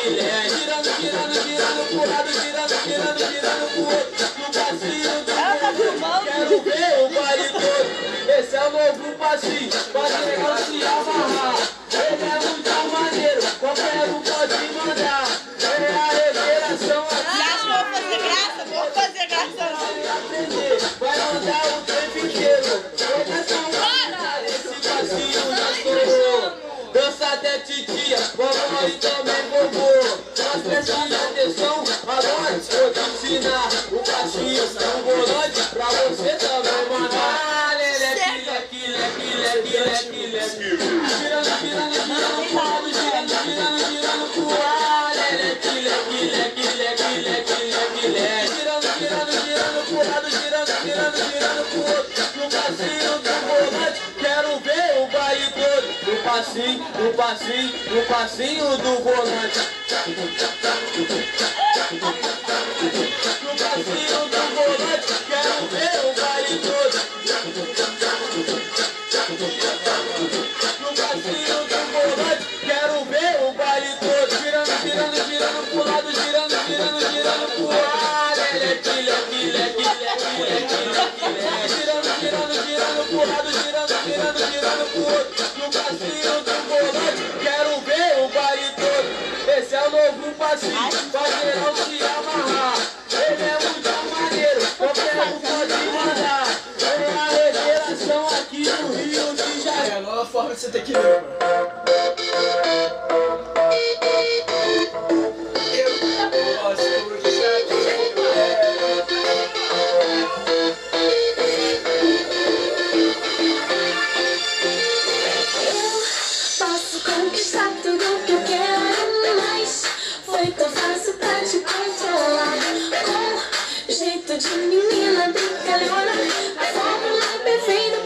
leque. Girando, girando, girando pro lado, girando, girando, girando pro outro. No passinho do Gogante, quero ver o baile todo. Esse é o novo passinho, pode legal se amarrar. Ele é muito maneiro, qualquer um pode mandar. É a revelação aqui. Você acha que eu vou fazer graça? Vou fazer graça não. Vai mandar o tempo inteiro. Esse passinho já estourou. Dança até titia, vovó e também vovô. Nós prestando atenção, agora vou te ensinar o passinho do Gogante pra você também mandar. Leque, leque, leque, leque, leque, leque. Girando, girando, girando pro lado, girando, girando, girando pro ar. Leque, leque, leque, leque, leque, leque, leque. Girando, girando, girando pro lado, girando, girando, girando pro outro. No passinho do Gogante, quero ver o baile todo. No passinho, no passinho, no passinho do Gogante. No passinho do Gogante, quero ver o baile todo. No passinho do Gogante, quero ver o baile todo. Girando, girando, girando pro lado, girando, girando, girando pro ar. Leque, leque, leque, leque, leque, leque, leque. Girando, girando, girando pro lado, girando, girando, girando pro outro. No passinho do Gogante, quero ver o baile todo. Esse é o novo passinho, pra geral se amarrar. Ele é muito maneiro, qualquer um pode mandar. É a revelação aqui no Rio de Janeiro. É a nova forma de você ter que ler, mano. Eu gosto de Posso conquistar tudo que eu quero, mas foi tão fácil pra te controlar. Com jeito de menina brincalhona, a fórmula perfeita